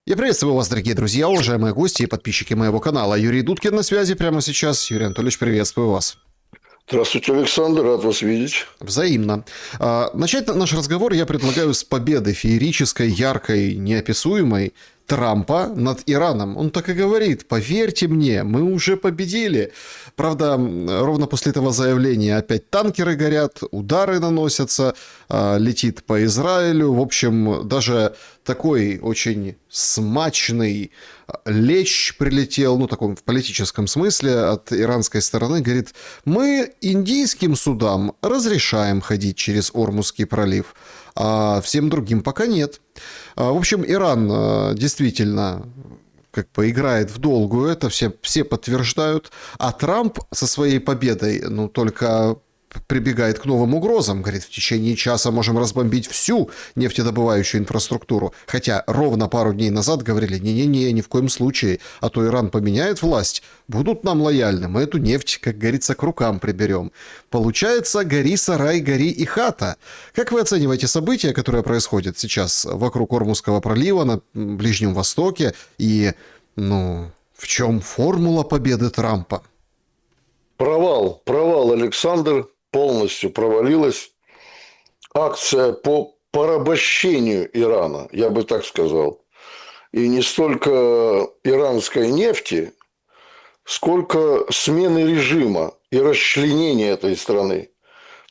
Я приветствую вас, дорогие друзья, уважаемые гости и подписчики моего канала. Юрий Дудкин на связи прямо сейчас. Юрий Анатольевич, приветствую вас. Здравствуйте, Александр, рад вас видеть. Взаимно. Начать наш разговор я предлагаю с победы феерической, яркой, неописуемой Трампа над Ираном. Он так и говорит: поверьте мне, мы уже победили. Правда, ровно после этого заявления опять танкеры горят, удары наносятся, летит по Израилю. В общем, даже такой очень смачный лещ прилетел, ну, таком в политическом смысле, от иранской стороны. Говорит: мы индийским судам разрешаем ходить через Ормузский пролив, а всем другим пока нет. В общем, Иран действительно как бы играет в долгую, это все подтверждают, а Трамп со своей победой, ну, только прибегает к новым угрозам. Говорит, в течение часа можем разбомбить всю нефтедобывающую инфраструктуру. Хотя ровно пару дней назад говорили: не-не-не, ни в коем случае, а то Иран поменяет власть, будут нам лояльны, мы эту нефть, как говорится, к рукам приберем. Получается, гори сарай, гори и хата. Как вы оцениваете события, которые происходят сейчас вокруг Ормузского пролива, на Ближнем Востоке, и, ну, в чем формула победы Трампа? Провал, Александр, полностью провалилась акция по порабощению Ирана, я бы так сказал. И не столько иранской нефти, сколько смены режима и расчленения этой страны.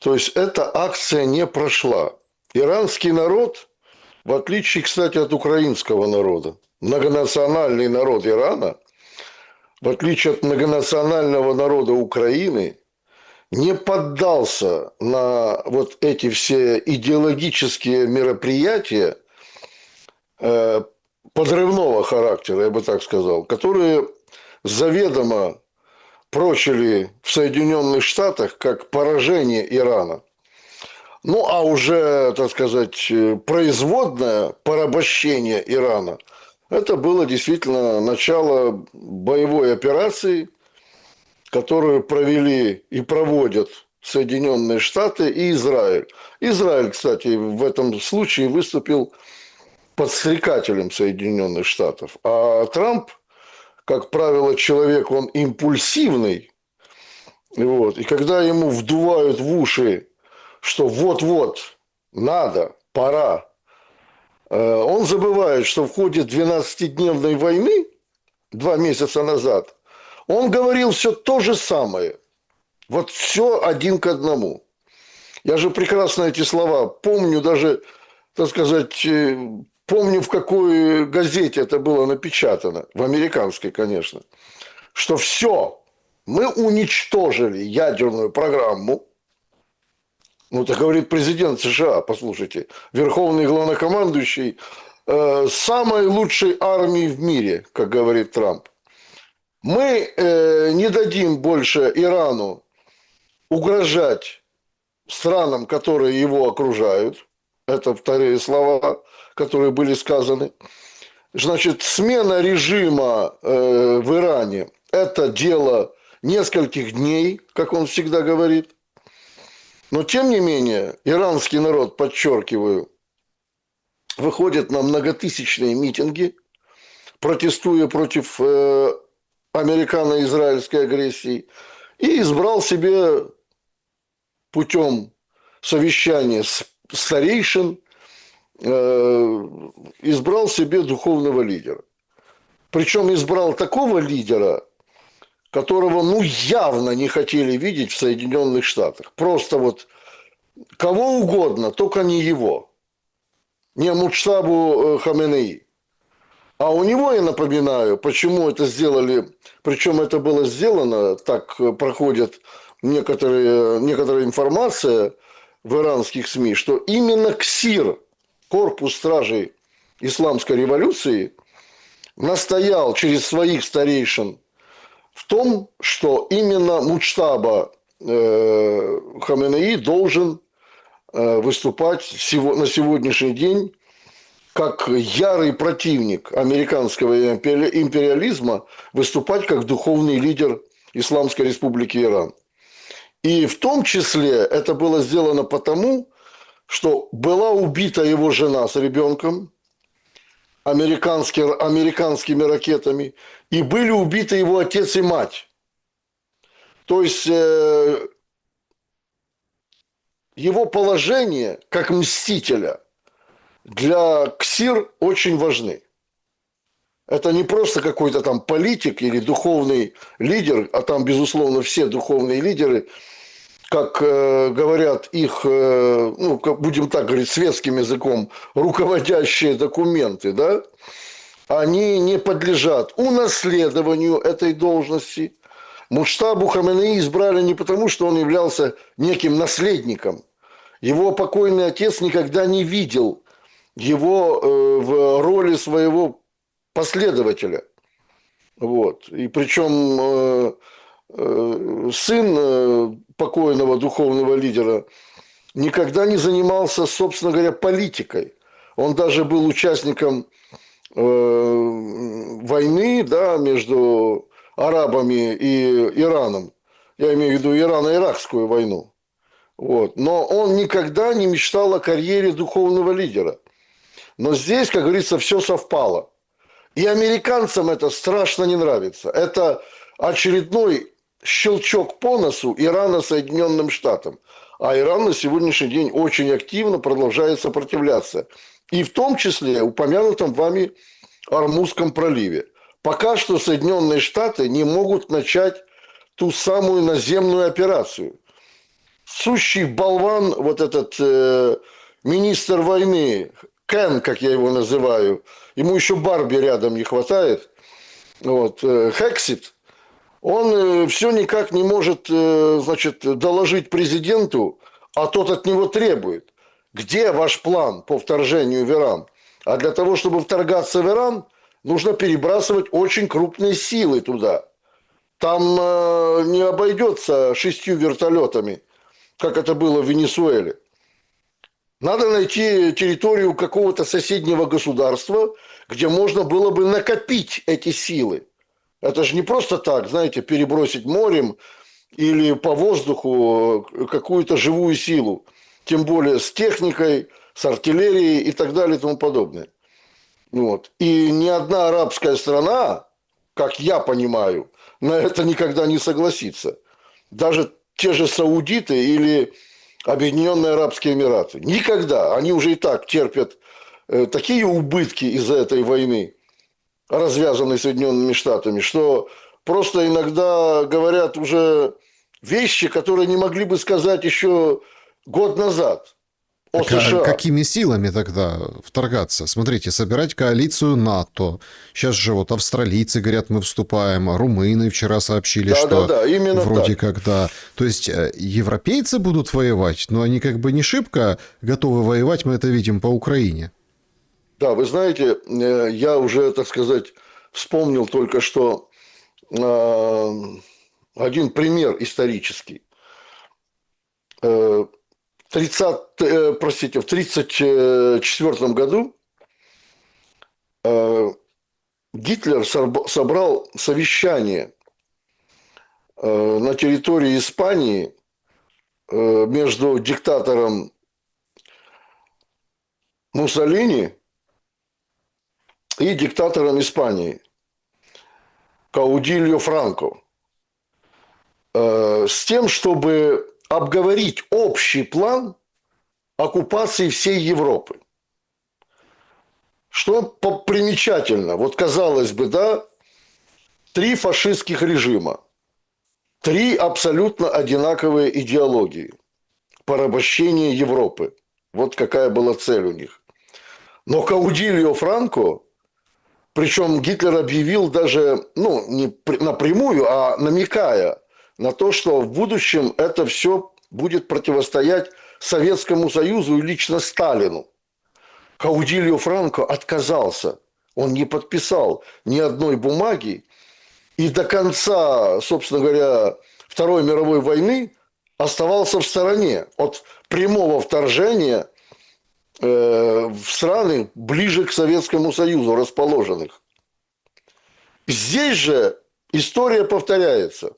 То есть, эта акция не прошла. Иранский народ, в отличие, кстати, от украинского народа, многонациональный народ Ирана, в отличие от многонационального народа Украины, не поддался на вот эти все идеологические мероприятия подрывного характера, я бы так сказал, которые заведомо прочили в Соединенных Штатах как поражение Ирана. Ну, а уже, так сказать, производное порабощение Ирана – это было действительно начало боевой операции, которую провели и проводят Соединенные Штаты и Израиль. Израиль, кстати, в этом случае выступил подстрекателем Соединенных Штатов. А Трамп, как правило, человек, он импульсивный. Вот. И когда ему вдувают в уши, что вот-вот, надо, пора, он забывает, что в ходе 12-дневной войны 2 месяца назад он говорил все то же самое. Вот все один к одному. Я же прекрасно эти слова помню, даже, так сказать, помню, в какой газете это было напечатано. В американской, конечно. Что все, мы уничтожили ядерную программу. Ну, это говорит президент США, послушайте. Верховный главнокомандующий самой лучшей армии в мире, как говорит Трамп. Мы не дадим больше Ирану угрожать странам, которые его окружают. Это вторые слова, которые были сказаны. Значит, смена режима в Иране – это дело нескольких дней, как он всегда говорит. Но, тем не менее, иранский народ, подчеркиваю, выходит на многотысячные митинги, протестуя против американо-израильской агрессии, и избрал себе путем совещания старейшин, избрал себе духовного лидера. Причем избрал такого лидера, которого, ну, явно не хотели видеть в Соединенных Штатах. Просто вот кого угодно, только не его. Не Муджтабу Хаменеи. А у него, я напоминаю, почему это сделали, причем это было сделано, так проходит некоторая информация в иранских СМИ, что именно КСИР, корпус стражей исламской революции, настоял через своих старейшин в том, что именно Муджтаба Хаменеи должен выступать на сегодняшний день как ярый противник американского империализма, выступать как духовный лидер Исламской Республики Иран. И в том числе это было сделано потому, что была убита его жена с ребенком, американскими ракетами, и были убиты его отец и мать. То есть его положение как мстителя для КСИР очень важны. Это не просто какой-то там политик или духовный лидер, а там, безусловно, все духовные лидеры, как говорят их, ну, как будем так говорить, светским языком, руководящие документы, да, они не подлежат унаследованию этой должности. Муджтабу Хаменеи избрали не потому, что он являлся неким наследником. Его покойный отец никогда не видел его в роли своего последователя. Вот. И причем сын покойного духовного лидера никогда не занимался, собственно говоря, политикой. Он даже был участником войны, да, между арабами и Ираном. Я имею в виду Ирано-Иракскую войну. Вот. Но он никогда не мечтал о карьере духовного лидера. Но здесь, как говорится, все совпало. И американцам это страшно не нравится. Это очередной щелчок по носу Ирана Соединенным Штатам. А Иран на сегодняшний день очень активно продолжает сопротивляться. И в том числе упомянутом вами Ормузском проливе. Пока что Соединенные Штаты не могут начать ту самую наземную операцию. Сущий болван, вот этот министр войны, Кен, как я его называю, ему еще Барби рядом не хватает, вот, Хексит, он все никак не может, значит, доложить президенту, а тот от него требует. Где ваш план по вторжению в Иран? А для того, чтобы вторгаться в Иран, нужно перебрасывать очень крупные силы туда. Там не обойдется 6 вертолетами, как это было в Венесуэле. Надо найти территорию какого-то соседнего государства, где можно было бы накопить эти силы. Это же не просто так, знаете, перебросить морем или по воздуху какую-то живую силу. Тем более с техникой, с артиллерией и так далее и тому подобное. Вот. И ни одна арабская страна, как я понимаю, на это никогда не согласится. Даже те же саудиты или Объединенные Арабские Эмираты. Никогда. Они уже и так терпят такие убытки из-за этой войны, развязанной Соединенными Штатами, что просто иногда говорят уже вещи, которые не могли бы сказать еще год назад о Так, а США. какими силами тогда вторгаться? Смотрите, собирать коалицию НАТО. Сейчас же вот австралийцы говорят, мы вступаем, а румыны вчера сообщили, что Да, именно вроде так. как да. То есть европейцы будут воевать, но они как бы не шибко готовы воевать, мы это видим по Украине. Да, вы знаете, я уже, так сказать, вспомнил только что один пример исторический. 1934 году Гитлер собрал совещание на территории Испании между диктатором Муссолини и диктатором Испании Каудильо Франко с тем, чтобы обговорить общий план оккупации всей Европы. Что примечательно, вот казалось бы, да, 3 фашистских режима, 3 абсолютно одинаковые идеологии, порабощение Европы. Вот какая была цель у них. Но Каудильо Франко, причем Гитлер объявил даже, ну, не напрямую, а намекая на то, что в будущем это все будет противостоять Советскому Союзу и лично Сталину. Каудильо Франко отказался. Он не подписал ни одной бумаги. И до конца, собственно говоря, Второй мировой войны оставался в стороне от прямого вторжения в страны ближе к Советскому Союзу расположенных. Здесь же история повторяется.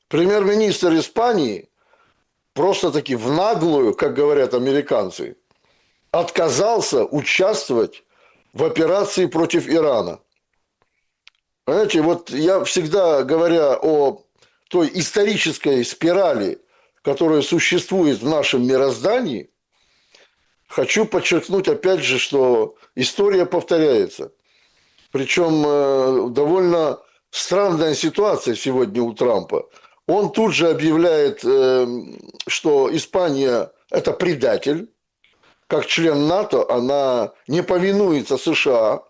Премьер-министр Испании просто-таки в наглую, как говорят американцы, отказался участвовать в операции против Ирана. Понимаете, вот я всегда, говоря о той исторической спирали, которая существует в нашем мироздании, хочу подчеркнуть опять же, что история повторяется. Причем довольно странная ситуация сегодня у Трампа. Он тут же объявляет, что Испания – это предатель. Как член НАТО она не повинуется США,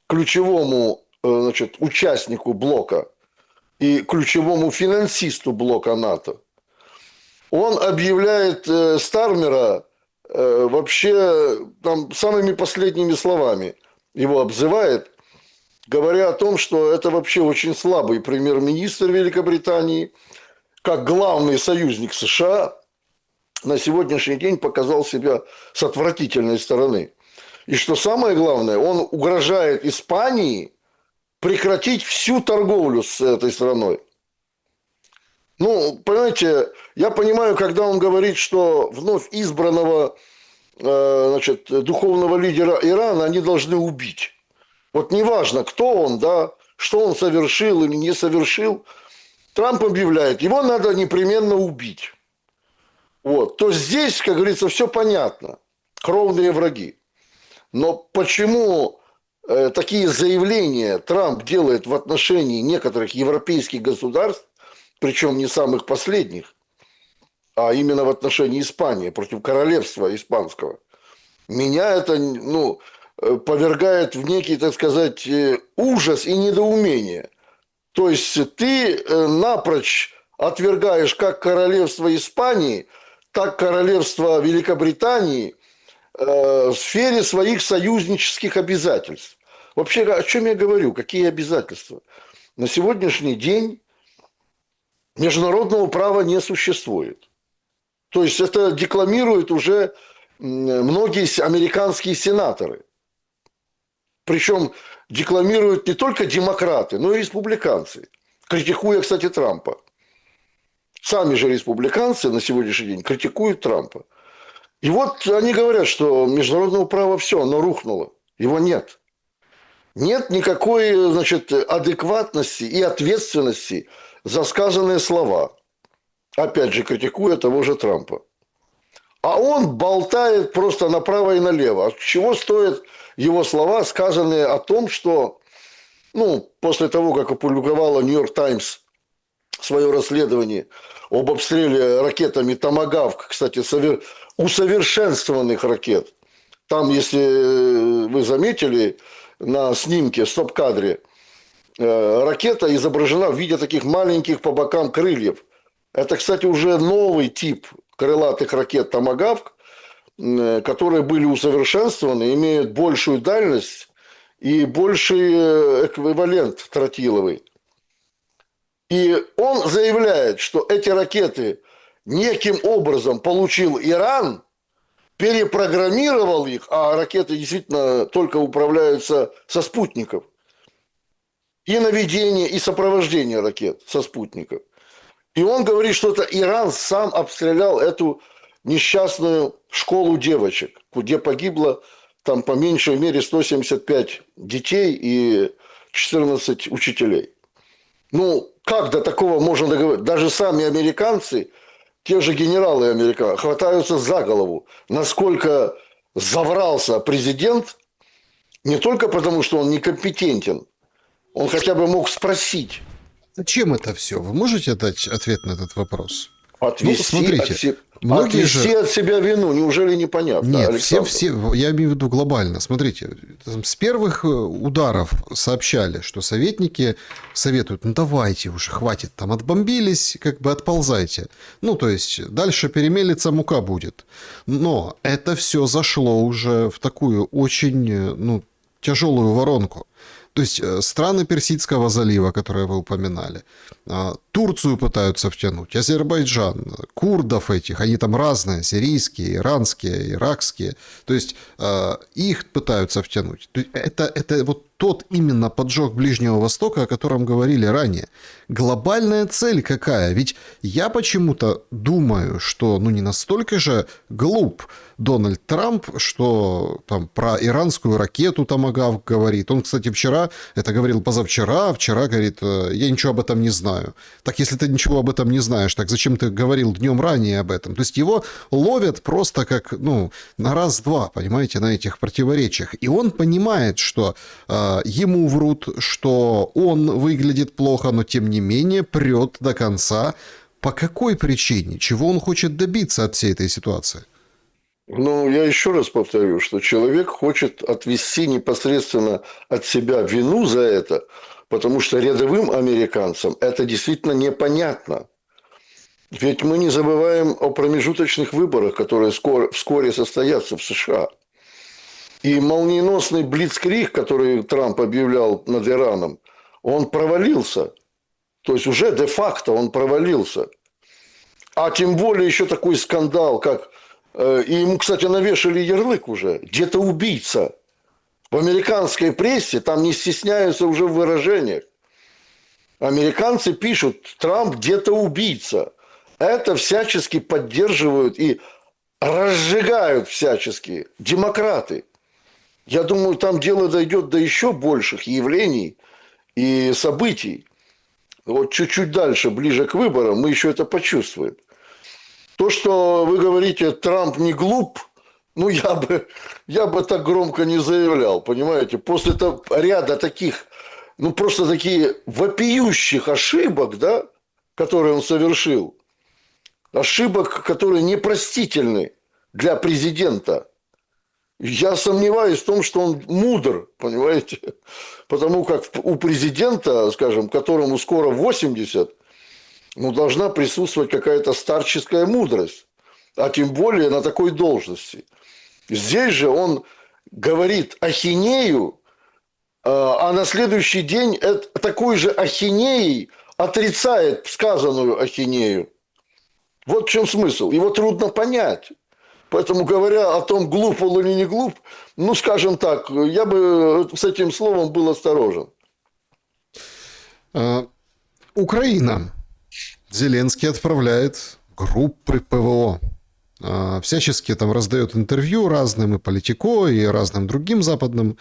ключевому участнику блока и ключевому финансисту блока НАТО. Он объявляет Стармера вообще там самыми последними словами его обзывает, говоря о том, что это вообще очень слабый премьер-министр Великобритании, как главный союзник США, на сегодняшний день показал себя с отвратительной стороны. И что самое главное, он угрожает Испании прекратить всю торговлю с этой страной. Ну, понимаете, я понимаю, когда он говорит, что вновь избранного духовного лидера Ирана они должны убить. Вот неважно, кто он, да, что он совершил или не совершил, Трамп объявляет, его надо непременно убить. Вот. То здесь, как говорится, все понятно. Кровные враги. Но почему такие заявления Трамп делает в отношении некоторых европейских государств, причем не самых последних, а именно в отношении Испании, против королевства испанского, меня это повергает в некий, так сказать, ужас и недоумение. То есть ты напрочь отвергаешь как королевство Испании, так королевство Великобритании в сфере своих союзнических обязательств. Вообще, о чем я говорю? Какие обязательства? На сегодняшний день международного права не существует. То есть это декламируют уже многие американские сенаторы. Причем декламируют не только демократы, но и республиканцы, критикуя, кстати, Трампа. Сами же республиканцы на сегодняшний день критикуют Трампа. И вот они говорят, что международного права все, оно рухнуло. Его нет. Нет никакой, адекватности и ответственности за сказанные слова. Опять же, критикуя того же Трампа. А он болтает просто направо и налево. От чего стоят его слова, сказанные о том, что, после того, как опубликовала «Нью-Йорк Таймс» свое расследование об обстреле ракетами «Томагавк», кстати, усовершенствованных ракет. Там, если вы заметили, на снимке, стоп-кадре, ракета изображена в виде таких маленьких по бокам крыльев. Это, кстати, уже новый тип крылатых ракет «Томагавк», которые были усовершенствованы, имеют большую дальность и больший эквивалент тротиловый. И он заявляет, что эти ракеты неким образом получил Иран, перепрограммировал их, а ракеты действительно только управляются со спутников. И наведение, и сопровождение ракет со спутников. И он говорит, что это Иран сам обстрелял эту несчастную школу девочек, где погибло там по меньшей мере 175 детей и 14 учителей. Как до такого можно договориться? Даже сами американцы, те же генералы американцы, хватаются за голову, насколько заврался президент, не только потому, что он некомпетентен, он хотя бы мог спросить. Зачем это все? Вы можете дать ответ на этот вопрос? Отвести от себя вину, неужели непонятно? Нет, все, я имею в виду глобально. Смотрите, с первых ударов сообщали, что советники советуют, давайте уже, хватит, там отбомбились, отползайте. То есть, дальше перемелется, мука будет. Но это все зашло уже в такую очень, тяжелую воронку. То есть страны Персидского залива, которые вы упоминали, Турцию пытаются втянуть, Азербайджан, курдов этих, они там разные, сирийские, иранские, иракские, то есть их пытаются втянуть. Это вот тот именно поджог Ближнего Востока, о котором говорили ранее. Глобальная цель какая? Ведь я почему-то думаю, что не настолько же глуп Дональд Трамп, что там про иранскую ракету Томагавк говорит. Он, кстати, это говорил позавчера, вчера говорит, я ничего об этом не знаю. Так если ты ничего об этом не знаешь, так зачем ты говорил днем ранее об этом? То есть его ловят просто как, на раз-два, понимаете, на этих противоречиях. И он понимает, что ему врут, что он выглядит плохо, но тем не менее прет до конца. По какой причине? Чего он хочет добиться от всей этой ситуации? Я еще раз повторю, что человек хочет отвести непосредственно от себя вину за это, потому что рядовым американцам это действительно непонятно. Ведь мы не забываем о промежуточных выборах, которые вскоре состоятся в США. И молниеносный блицкриг, который Трамп объявлял над Ираном, он провалился. То есть уже де-факто он провалился. А тем более еще такой скандал, как... И ему, кстати, навешали ярлык уже. Где-то убийца. В американской прессе там не стесняются уже в выражениях. Американцы пишут, Трамп где-то убийца. Это всячески поддерживают и разжигают всячески демократы. Я думаю, там дело дойдет до еще больших явлений и событий. Вот чуть-чуть дальше, ближе к выборам, мы еще это почувствуем. То, что вы говорите, Трамп не глуп, я бы так громко не заявлял, понимаете. После ряда таких, просто такие вопиющих ошибок, да, которые он совершил, ошибок, которые непростительны для президента. Я сомневаюсь в том, что он мудр, понимаете? Потому как у президента, скажем, которому скоро 80, должна присутствовать какая-то старческая мудрость. А тем более на такой должности. Здесь же он говорит ахинею, а на следующий день такой же ахинеей отрицает сказанную ахинею. Вот в чем смысл. Его трудно понять. Поэтому, говоря о том, глуп он или не глуп, скажем так, я бы с этим словом был осторожен. Украина. Зеленский отправляет группы ПВО. Всячески там раздает интервью разным и Политико, и разным другим западным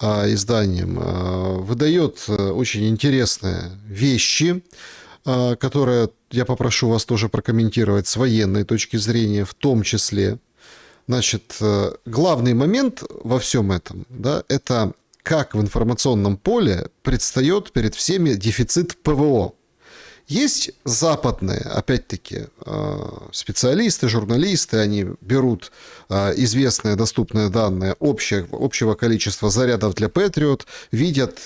изданиям. Выдает очень интересные вещи, которые я попрошу вас тоже прокомментировать с военной точки зрения в том числе. Значит, главный момент во всем этом, да, это как в информационном поле предстает перед всеми дефицит ПВО. Есть западные, опять-таки, специалисты, журналисты, они берут известные доступные данные общего количества зарядов для Patriot, видят,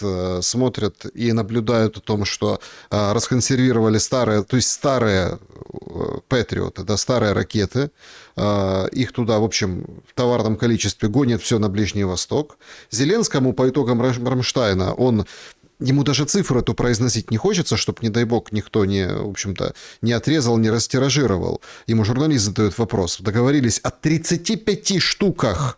смотрят и наблюдают о том, что расконсервировали старые Patriot, да, старые ракеты, их туда, в общем, в товарном количестве гонят все на Ближний Восток. Зеленскому по итогам Рамштайна ему даже цифру эту произносить не хочется, чтобы, не дай бог, никто в общем-то, не отрезал, не растиражировал. Ему журналист задает вопрос. Договорились о 35 штуках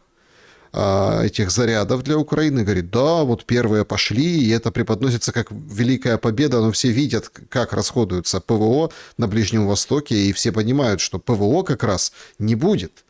этих зарядов для Украины. Говорит, да, вот первые пошли, и это преподносится как великая победа, но все видят, как расходуется ПВО на Ближнем Востоке, и все понимают, что ПВО как раз не будет.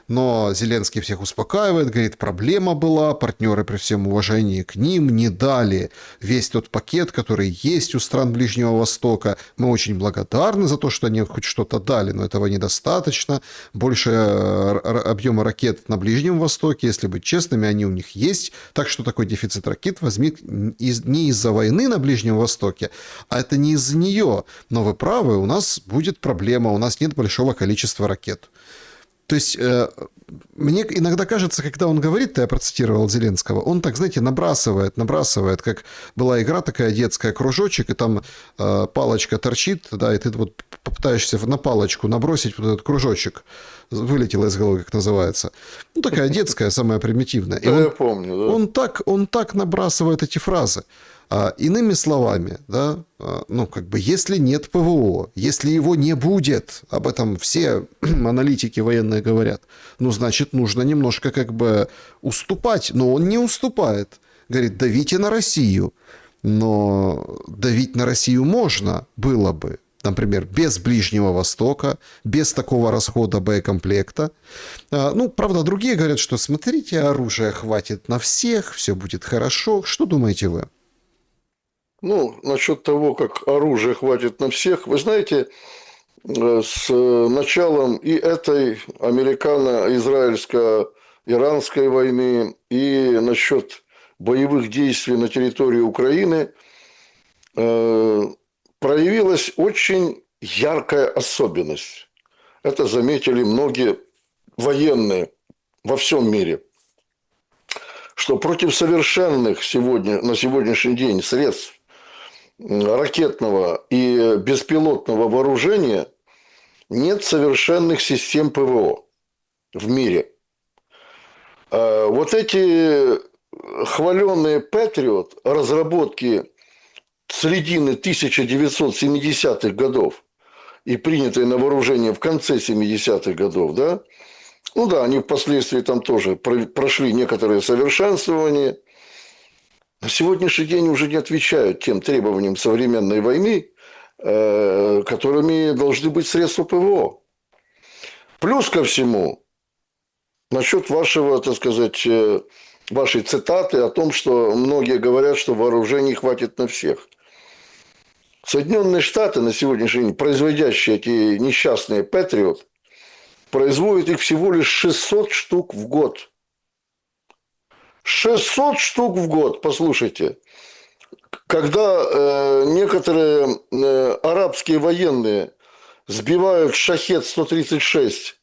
Но Зеленский всех успокаивает, говорит, проблема была, партнеры при всем уважении к ним не дали весь тот пакет, который есть у стран Ближнего Востока. Мы очень благодарны за то, что они хоть что-то дали, но этого недостаточно. Больше объема ракет на Ближнем Востоке, если быть честными, они у них есть. Так что такой дефицит ракет возник не из-за войны на Ближнем Востоке, а это не из-за нее. Но вы правы, у нас будет проблема, у нас нет большого количества ракет. То есть, мне иногда кажется, когда он говорит, я процитировал Зеленского, он так, знаете, набрасывает, как была игра такая детская, кружочек, и там палочка торчит, да, и ты вот попытаешься на палочку набросить вот этот кружочек, вылетело из головы, как называется. Ну, такая детская, самая примитивная. И Да, я помню, да. он так набрасывает эти фразы. Иными словами, да, ну, как бы, если нет ПВО, если его не будет, об этом все аналитики военные говорят, ну, значит, нужно немножко как бы уступать, но он не уступает. Говорит, давите на Россию. Но давить на Россию можно было бы, например, без Ближнего Востока, без такого расхода боекомплекта. Ну, правда, другие говорят, что смотрите, оружия хватит на всех, все будет хорошо. Что думаете вы? Ну, насчет того, как оружия хватит на всех, вы знаете, с началом и этой американо-израильско-иранской войны, и насчет боевых действий на территории Украины проявилась очень яркая особенность. Это заметили многие военные во всем мире, что против совершенных на сегодняшний день средств ракетного и беспилотного вооружения нет совершенных систем ПВО в мире. Вот эти хваленные Патриот, разработки середины 1970-х годов и принятые на вооружение в конце 70-х годов, да, ну да, они впоследствии там тоже прошли некоторые совершенствования, на сегодняшний день уже не отвечают тем требованиям современной войны, которыми должны быть средства ПВО. Плюс ко всему, насчет вашего, так сказать, вашей цитаты о том, что многие говорят, что вооружений хватит на всех. Соединенные Штаты на сегодняшний день, производящие эти несчастные Патриот, производят их всего лишь 600 штук в год. 600 штук в год, послушайте. Когда некоторые арабские военные сбивают Шахед-136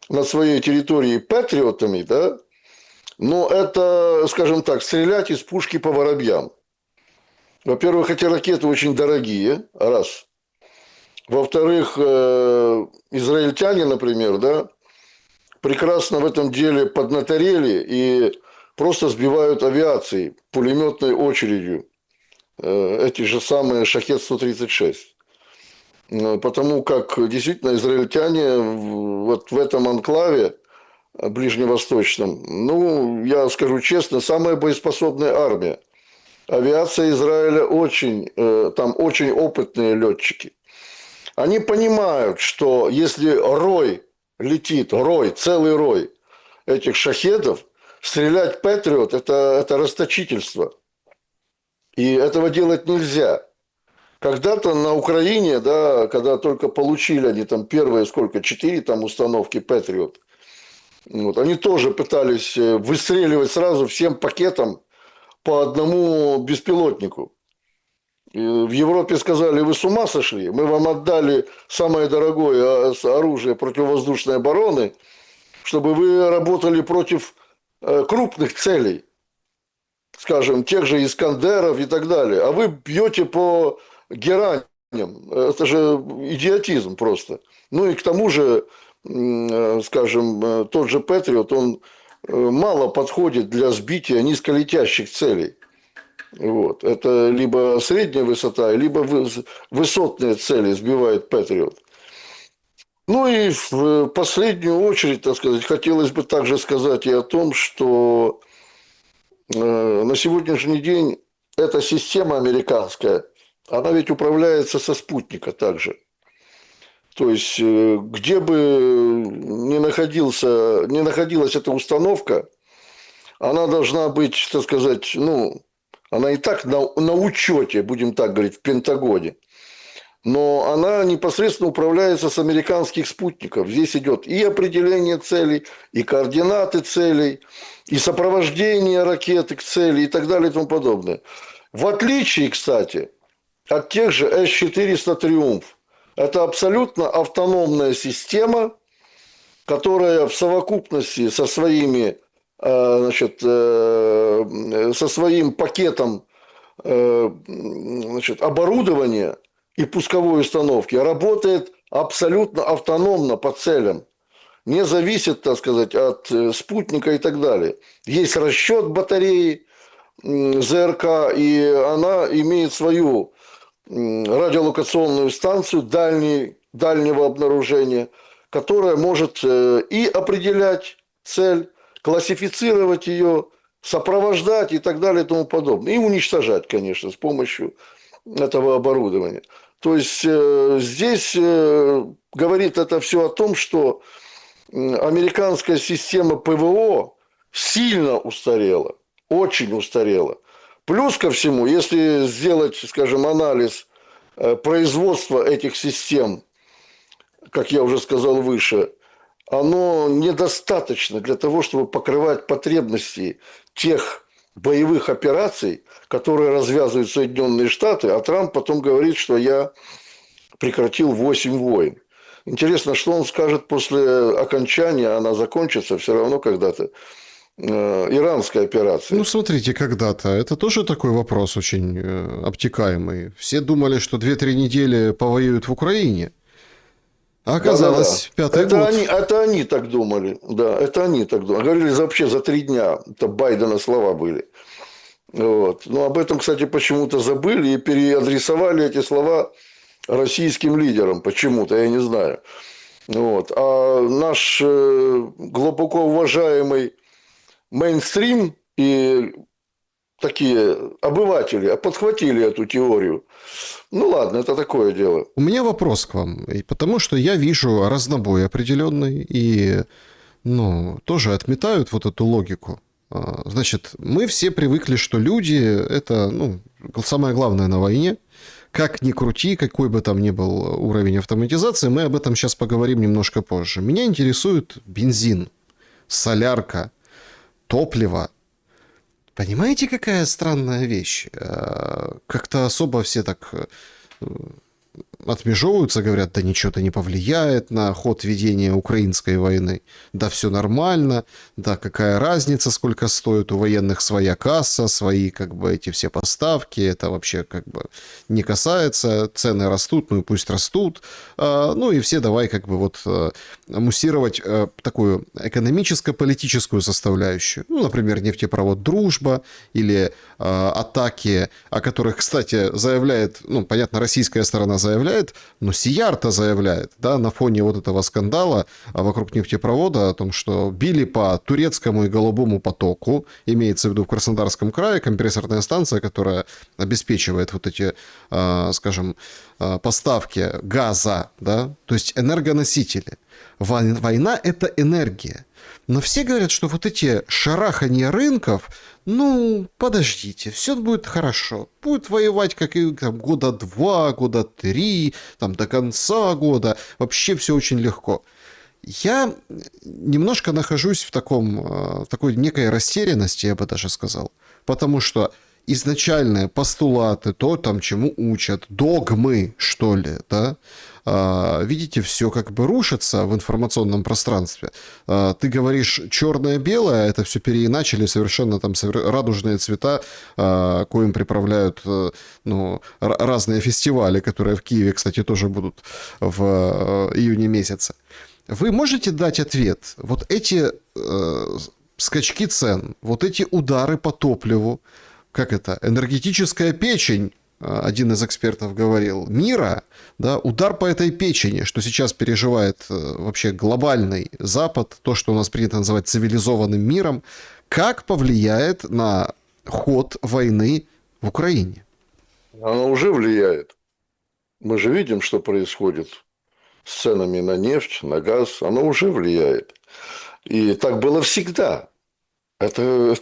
на своей территории патриотами, да, но это, скажем так, стрелять из пушки по воробьям. Во-первых, эти ракеты очень дорогие, раз. Во-вторых, израильтяне, например, да, прекрасно в этом деле поднаторели и просто сбивают авиацией, пулеметной очередью эти же самые Шахед-136. Потому как действительно израильтяне вот в этом анклаве ближневосточном, ну, я скажу честно, самая боеспособная армия. Авиация Израиля там очень опытные летчики. Они понимают, что если рой летит, целый рой этих шахедов, стрелять Патриот – это расточительство. И этого делать нельзя. Когда-то на Украине, да, когда только получили они там первые, 4 там установки Патриот, вот, они тоже пытались выстреливать сразу всем пакетом по одному беспилотнику. И в Европе сказали, вы с ума сошли, мы вам отдали самое дорогое оружие противовоздушной обороны, чтобы вы работали против крупных целей, скажем, тех же Искандеров и так далее, а вы бьете по гераням. Это же идиотизм просто. Ну и к тому же, скажем, тот же Патриот, он мало подходит для сбития низколетящих целей. Вот. Это либо средняя высота, либо высотные цели сбивает Патриот. Ну и в последнюю очередь, так сказать, хотелось бы также сказать и о том, что на сегодняшний день эта система американская, она ведь управляется со спутника также. То есть, где бы ни находилась эта установка, она должна быть, так сказать, ну, она и так на учете, будем так говорить, в Пентагоне. Но она непосредственно управляется с американских спутников. Здесь идет и определение целей, и координаты целей, и сопровождение ракеты к цели и так далее и тому подобное. В отличие, кстати, от тех же С-400 «Триумф». Это абсолютно автономная система, которая в совокупности со своими, значит, со своим пакетом, значит, оборудования и пусковой установки работает абсолютно автономно по целям. Не зависит, так сказать, от спутника и так далее. Есть расчет батареи ЗРК, и она имеет свою радиолокационную станцию дальнего обнаружения, которая может и определять цель, классифицировать ее, сопровождать и так далее и тому подобное. И уничтожать, конечно, с помощью этого оборудования. То есть здесь говорит это все о том, что американская система ПВО сильно устарела, очень устарела. Плюс ко всему, если сделать, скажем, анализ производства этих систем, как я уже сказал выше, оно недостаточно для того, чтобы покрывать потребности тех боевых операций, которые развязывают Соединенные Штаты, а Трамп потом говорит, что я прекратил 8 войн. Интересно, что он скажет после окончания, она закончится все равно когда-то, иранской операции. Ну, смотрите, когда-то. Это тоже такой вопрос очень обтекаемый. Все думали, что 2-3 недели повоюют в Украине. А оказалось, пятый год. Это они так думали. Да, это они так думали. Говорили вообще за 3 дня. Это Байдена слова были. Вот. Но об этом, кстати, почему-то забыли и переадресовали эти слова российским лидерам. Почему-то, я не знаю. Вот. А наш глубоко уважаемый мейнстрим и такие обыватели подхватили эту теорию. Ну ладно, это такое дело. У меня вопрос к вам, потому что я вижу разнобой определенный, и, ну, тоже отметают вот эту логику. Значит, мы все привыкли, что люди – это, ну, самое главное на войне. Как ни крути, какой бы там ни был уровень автоматизации, мы об этом сейчас поговорим немножко позже. Меня интересует бензин, солярка, топливо. Понимаете, какая странная вещь? Как-то особо все так отмежевываются, говорят, да ничего-то не повлияет на ход ведения украинской войны. Да все нормально, да какая разница, сколько стоит, у военных своя касса, свои как бы эти все поставки, это вообще как бы не касается, цены растут, ну и пусть растут. Ну и все давай как бы вот муссировать такую экономическо-политическую составляющую. Ну, например, нефтепровод «Дружба» или атаки, о которых, кстати, заявляет, ну, понятно, российская сторона заявляет, но Сияр-то заявляет, да, на фоне вот этого скандала вокруг нефтепровода о том, что били по турецкому и голубому потоку, имеется в виду в Краснодарском крае, компрессорная станция, которая обеспечивает вот эти, скажем, поставки газа, да, то есть энергоносители. Война – это энергия. Но все говорят, что вот эти шараханья рынков, ну, подождите, все будет хорошо. Будет воевать как и там, года 2, года 3, там, до конца года. Вообще все очень легко. Я немножко нахожусь в такой некой растерянности, я бы даже сказал. Потому что изначальные постулаты, то, там, чему учат, догмы, что ли, да, видите, все как бы рушится в информационном пространстве. Ты говоришь черное-белое, это все переиначили совершенно там радужные цвета, коим приправляют, ну, разные фестивали, которые в Киеве, кстати, тоже будут в июне месяце. Вы можете дать ответ? Вот эти скачки цен, вот эти удары по топливу, как это, энергетическая печень, один из экспертов говорил, мира, да, удар по этой печени, что сейчас переживает вообще глобальный Запад, то, что у нас принято называть цивилизованным миром, как повлияет на ход войны в Украине? Оно уже влияет. Мы же видим, что происходит с ценами на нефть, на газ. Оно уже влияет. И так было всегда. Это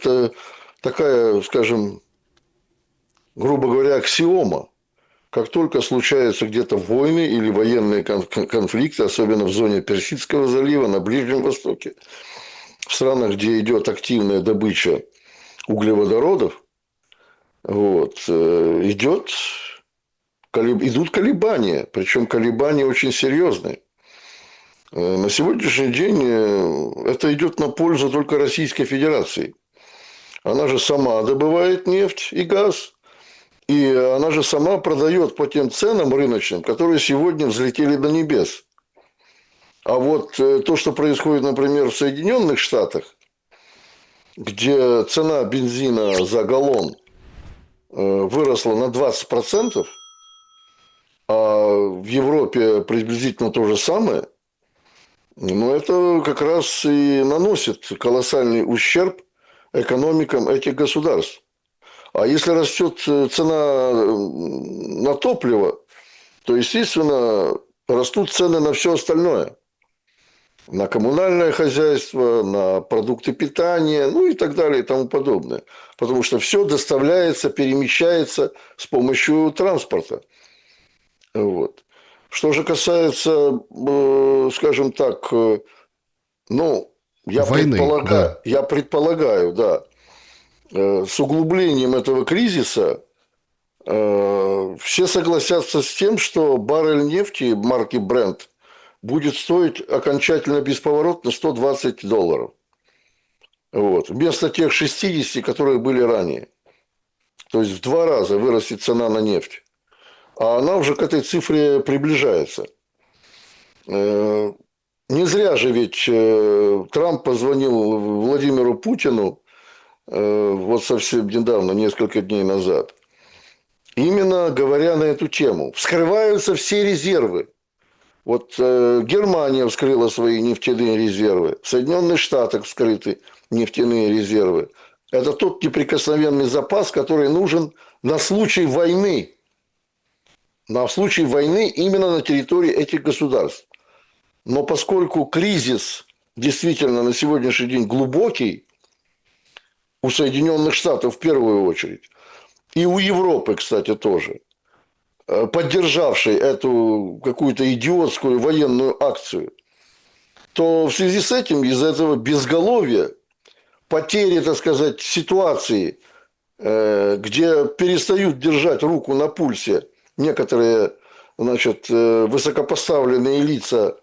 такая, скажем, грубо говоря, аксиома. Как только случаются где-то войны или военные конфликты, особенно в зоне Персидского залива, на Ближнем Востоке, в странах, где идет активная добыча углеводородов, вот, идут колебания, причем колебания очень серьезные. На сегодняшний день это идет на пользу только Российской Федерации. Она же сама добывает нефть и газ. И она же сама продает по тем ценам рыночным, которые сегодня взлетели до небес. А вот то, что происходит, например, в Соединенных Штатах, где цена бензина за галлон выросла на 20%, а в Европе приблизительно то же самое, ну, это как раз и наносит колоссальный ущерб экономикам этих государств. А если растет цена на топливо, то, естественно, растут цены на все остальное. На коммунальное хозяйство, на продукты питания, ну и так далее и тому подобное. Потому что все доставляется, перемещается с помощью транспорта. Вот. Что же касается, скажем так, ну, Войны, да. я предполагаю, да, с углублением этого кризиса все согласятся с тем, что баррель нефти марки Brent будет стоить окончательно бесповоротно $120. Вот. Вместо тех 60, которые были ранее. То есть в 2 раза вырастет цена на нефть. А она уже к этой цифре приближается. Не зря же ведь Трамп позвонил Владимиру Путину вот совсем недавно, несколько дней назад, именно говоря на эту тему. Вскрываются все резервы. Вот Германия вскрыла свои нефтяные резервы, в Соединенных Штатах вскрыты нефтяные резервы. Это тот неприкосновенный запас, который нужен на случай войны. На случай войны именно на территории этих государств. Но поскольку кризис действительно на сегодняшний день глубокий, у Соединенных Штатов в первую очередь, и у Европы, кстати, тоже, поддержавшей эту какую-то идиотскую военную акцию, то в связи с этим, из-за этого безголовья, потери, так сказать, ситуации, где перестают держать руку на пульсе некоторые, значит, высокопоставленные лица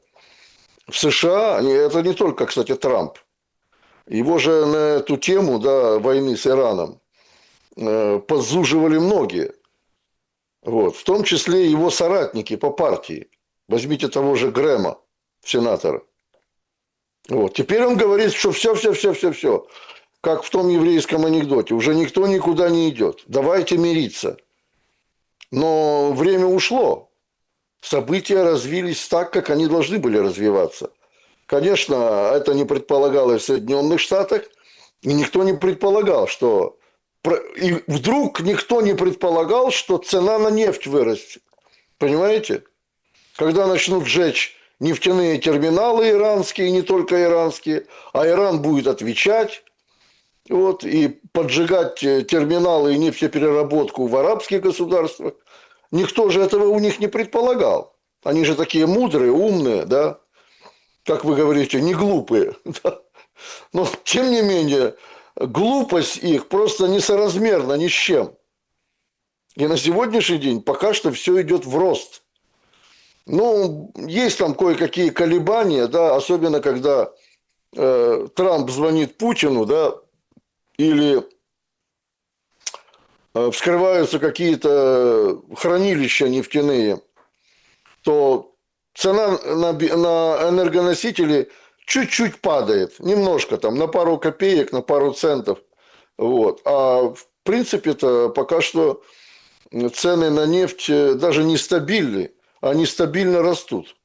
в США, это не только, кстати, Трамп. Его же на эту тему, да, войны с Ираном подзуживали многие. Вот. В том числе и его соратники по партии. Возьмите того же Грэма, сенатора. Вот. Теперь он говорит, что все. Как в том еврейском анекдоте. Уже никто никуда не идет. Давайте мириться. Но время ушло. События развились так, как они должны были развиваться. Конечно, это не предполагалось в Соединенных Штатах. И никто не предполагал, что... И вдруг никто не предполагал, что цена на нефть вырастет. Понимаете? Когда начнут сжечь нефтяные терминалы иранские, и не только иранские, а Иран будет отвечать, вот, и поджигать терминалы и нефтепереработку в арабских государствах. Никто же этого у них не предполагал. Они же такие мудрые, умные, да? Как вы говорите, не глупые. Да? Но, тем не менее, глупость их просто несоразмерна ни с чем. И на сегодняшний день пока что все идет в рост. Ну, есть там кое-какие колебания, да, особенно когда Трамп звонит Путину, да, или вскрываются какие-то хранилища нефтяные, то цена на энергоносители чуть-чуть падает, немножко там, на пару копеек, на пару центов. Вот. А в принципе-то пока что цены на нефть даже не стабильны, они стабильно растут.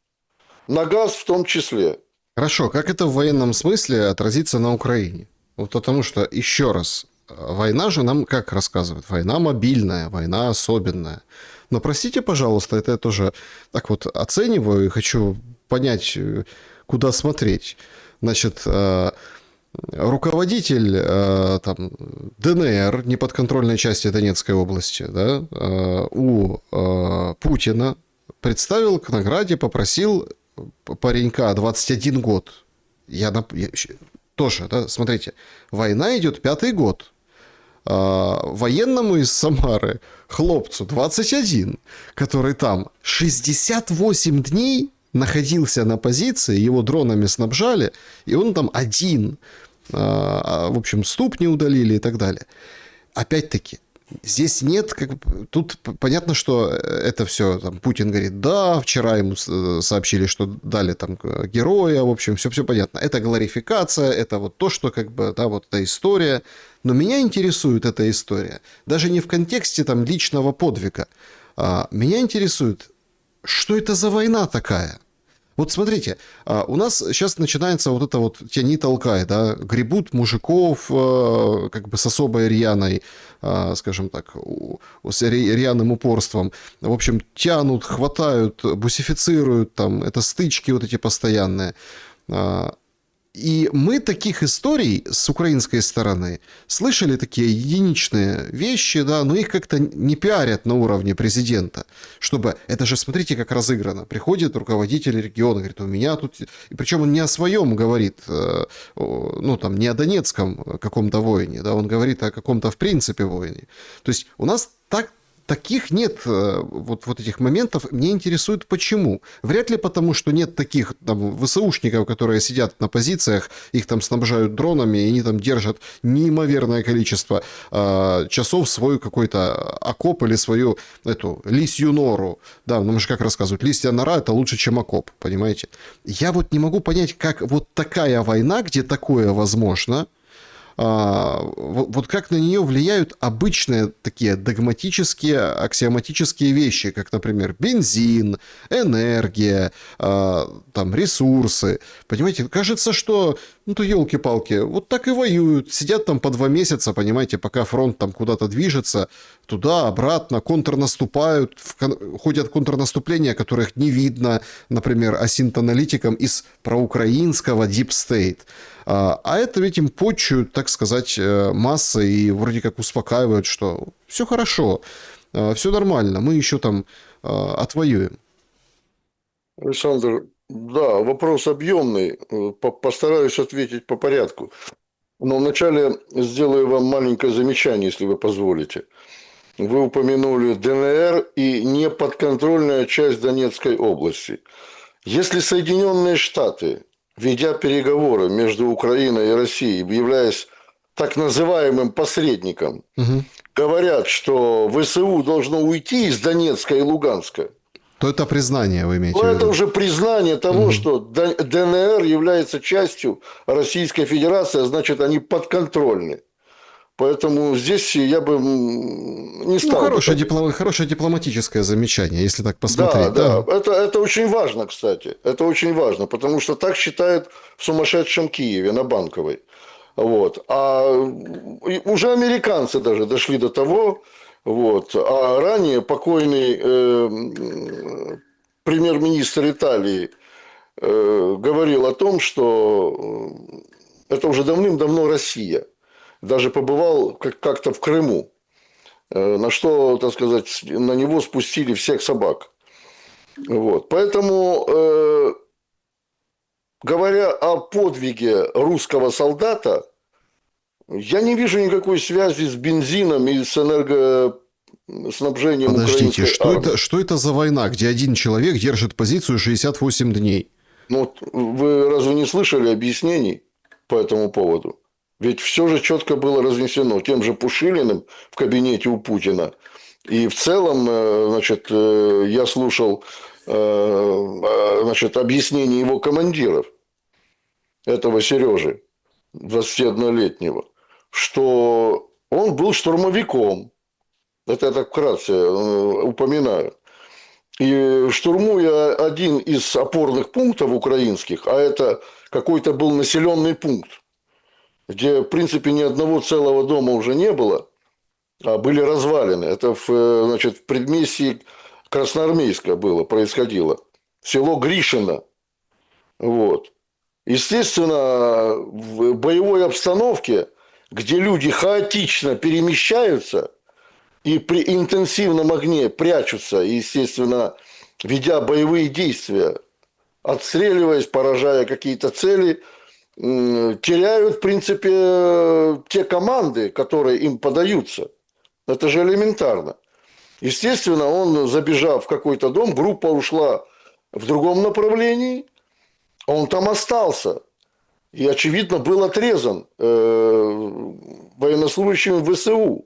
На газ в том числе. Хорошо, как это в военном смысле отразится на Украине? Вот потому что, еще раз, война же нам как рассказывают? Война мобильная, война особенная. Но простите, пожалуйста, это я тоже так вот оцениваю и хочу понять, куда смотреть. Значит, руководитель там, ДНР, неподконтрольной части Донецкой области, да, у Путина представил к награде, попросил паренька 21 год. Тоже, да, смотрите, война идет 5-й год. Военному из Самары, хлопцу 21, который там 68 дней находился на позиции, его дронами снабжали, и он там один. В общем, ступни удалили и так далее. Опять-таки, Здесь нет, тут понятно, что это все, там, Путин говорит, да, вчера ему сообщили, что дали там героя, в общем, все понятно. Это глорификация, это вот то, что как бы, да, вот эта история. Но меня интересует эта история. Даже не в контексте там личного подвига. Меня интересует, что это за война такая? Вот смотрите, у нас сейчас начинается вот это вот «тяни, толкай», да, гребут мужиков как бы с особой рьяной, скажем так, с рьяным упорством. В общем, тянут, хватают, бусифицируют, там, это стычки вот эти постоянные. И мы таких историй с украинской стороны слышали такие единичные вещи, да, но их как-то не пиарят на уровне президента. Чтобы, это же смотрите, как разыграно. Приходит руководитель региона, говорит, у меня тут... И причем он не о своем говорит, ну там, не о донецком каком-то воине, да, он говорит о каком-то в принципе воине. То есть у нас таких нет вот этих моментов. Мне интересует, почему. Вряд ли потому, что нет таких там ВСУшников, которые сидят на позициях, их там снабжают дронами, и они там держат неимоверное количество часов свой какой-то окоп или свою эту лисью нору. Да, ну мы же как рассказывают, лисья нора это лучше, чем окоп, понимаете? Я вот не могу понять, как вот такая война, где такое возможно, вот как на нее влияют обычные такие догматические, аксиоматические вещи, как, например, бензин, энергия, там, ресурсы. Понимаете, кажется, что, ну, то елки-палки, вот так и воюют. Сидят там по 2 месяца, понимаете, пока фронт там куда-то движется, туда, обратно, контрнаступают, ходят контрнаступления, которых не видно, например, асинт-аналитикам из проукраинского Deep State. А это ведь им почуют, так сказать, массы и вроде как успокаивают, что все хорошо, все нормально, мы еще там отвоюем. Александр, да, вопрос объемный. Постараюсь ответить по порядку. Но вначале сделаю вам маленькое замечание, если вы позволите. Вы упомянули ДНР и неподконтрольная часть Донецкой области. Если Соединенные Штаты, ведя переговоры между Украиной и Россией, являясь так называемым посредником, Угу. говорят, что ВСУ должно уйти из Донецка и Луганска, То это признание, вы ну, имеете в это виду? уже признание того, Угу. что ДНР является частью Российской Федерации, а значит, они подконтрольны. Поэтому здесь я бы не Ну, стал бы так. хорошее дипломатическое замечание, если так Да, посмотреть, да. да, это очень важно, кстати. Это очень важно, потому что так считают в сумасшедшем Киеве на Банковой. Вот. Уже американцы даже дошли до того, вот. А ранее покойный премьер-министр Италии говорил о том, что это уже давным-давно Россия. Даже побывал как-то в Крыму, на что, так сказать, на него спустили всех собак. Вот. Поэтому, говоря о подвиге русского солдата, я не вижу никакой связи с бензином и с энергоснабжением Подождите, украинской армии. что это за война, где один человек держит позицию 68 дней? Ну, вот вы разве не слышали объяснений по этому поводу? Ведь все же четко было разнесено тем же Пушилиным в кабинете у Путина. И в целом, значит, я слушал значит, объяснение его командиров, этого Сережи, 21-летнего, что он был штурмовиком. Это я так вкратце упоминаю. И штурмуя один из опорных пунктов украинских, а это какой-то был населенный пункт, где, в принципе, ни одного целого дома уже не было, а были развалины. Это значит, в предместье Красноармейска происходило. Село Гришино. Вот. Естественно, в боевой обстановке, где люди хаотично перемещаются и при интенсивном огне прячутся, естественно, ведя боевые действия, отстреливаясь, поражая какие-то цели, теряют, в принципе, те команды, которые им подаются. Это же элементарно. Естественно, он, забежав в какой-то дом, группа ушла в другом направлении, а он там остался. И, очевидно, был отрезан военнослужащими ВСУ.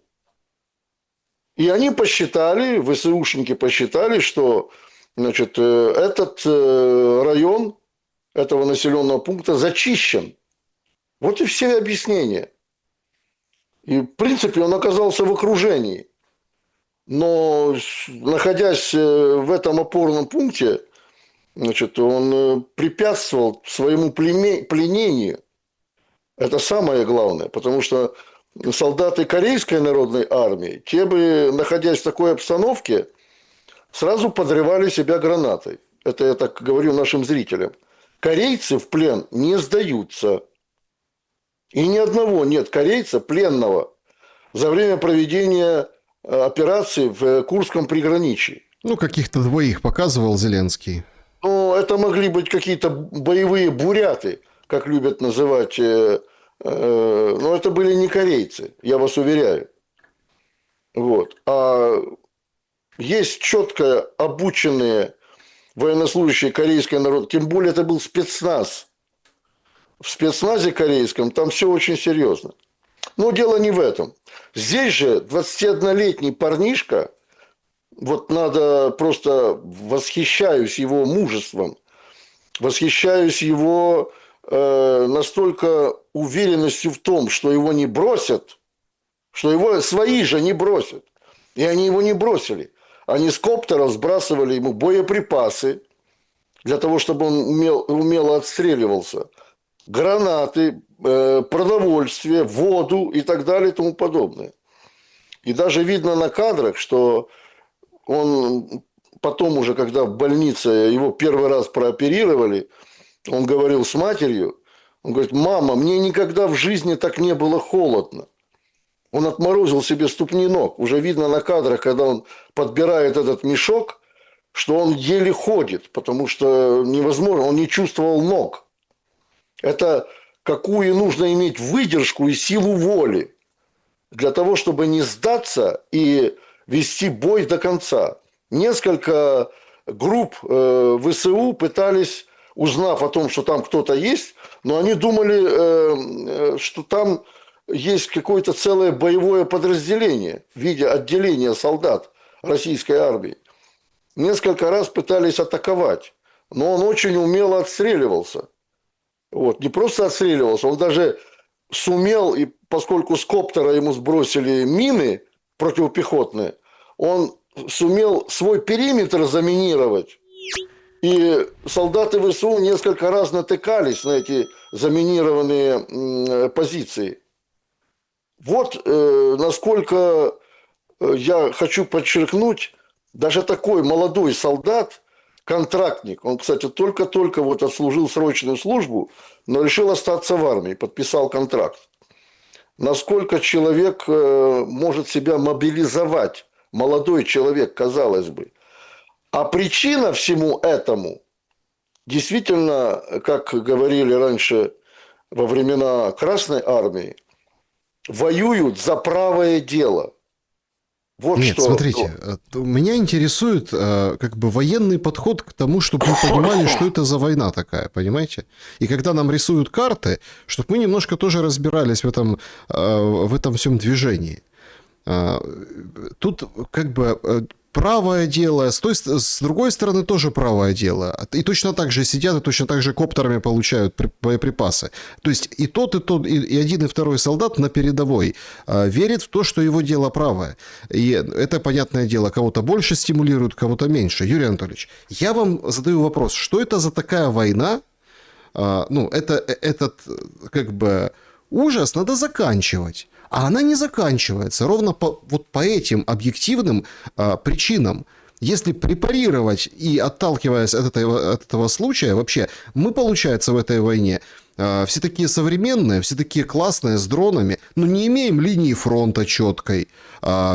И они посчитали, ВСУшники посчитали, что, значит, этот район этого населенного пункта зачищен. Вот и все объяснения. И, в принципе, он оказался в окружении. Но, находясь в этом опорном пункте, значит, он препятствовал своему пленению. Это самое главное, потому что солдаты Корейской народной армии, те бы, находясь в такой обстановке, сразу подрывали себя гранатой. Это я так говорю нашим зрителям. Корейцы в плен не сдаются. И ни одного нет корейца пленного за время проведения операции в Курском приграничье. Ну, каких-то двоих показывал Зеленский. Но это могли быть какие-то боевые буряты, как любят называть. Но это были не корейцы, я вас уверяю. Вот. А есть четко обученные военнослужащие корейской народной, тем более это был спецназ. В спецназе корейском там все очень серьезно. Но дело не в этом. Здесь же 21-летний парнишка, вот надо просто восхищаюсь его мужеством, восхищаюсь его настолько уверенностью в том, что его не бросят, что его свои же не бросят. И они его не бросили. Они с коптеров сбрасывали ему боеприпасы для того, чтобы он умело отстреливался, гранаты, продовольствие, воду и так далее и тому подобное. И даже видно на кадрах, что он потом уже, когда в больнице его первый раз прооперировали, он говорил с матерью, он говорит: мама, мне никогда в жизни так не было холодно. Он отморозил себе ступни ног. Уже видно на кадрах, когда он подбирает этот мешок, что он еле ходит, потому что невозможно, он не чувствовал ног. Это какую нужно иметь выдержку и силу воли для того, чтобы не сдаться и вести бой до конца. Несколько групп ВСУ пытались, узнав о том, что там кто-то есть, но они думали, что там есть какое-то целое боевое подразделение в виде отделения солдат российской армии. Несколько раз пытались атаковать, но он очень умело отстреливался. Вот. Не просто отстреливался, он даже сумел, и поскольку с коптера ему сбросили мины противопехотные, он сумел свой периметр заминировать. И солдаты ВСУ несколько раз натыкались на эти заминированные позиции. Вот насколько я хочу подчеркнуть, даже такой молодой солдат, контрактник, он, кстати, только-только вот отслужил срочную службу, но решил остаться в армии, подписал контракт. Насколько человек может себя мобилизовать, молодой человек, казалось бы. А причина всему этому, действительно, как говорили раньше во времена Красной Армии, воюют за правое дело. Вот Нет, что... смотрите, меня интересует как бы военный подход к тому, чтобы мы понимали, что это за война такая, понимаете? И когда нам рисуют карты, чтобы мы немножко тоже разбирались в этом всем движении. Тут как бы правое дело, с другой стороны тоже правое дело. И точно так же сидят, и точно так же коптерами получают боеприпасы. То есть и тот, и один, и второй солдат на передовой верит в то, что его дело правое. И это, понятное дело, кого-то больше стимулирует, кого-то меньше. Юрий Анатольевич, я вам задаю вопрос, что это за такая война? Ну, этот как бы ужас надо заканчивать. А она не заканчивается ровно вот по этим объективным причинам. Если препарировать и отталкиваясь от этого случая, вообще мы, получается, в этой войне все такие современные, все такие классные, с дронами, но не имеем линии фронта четкой.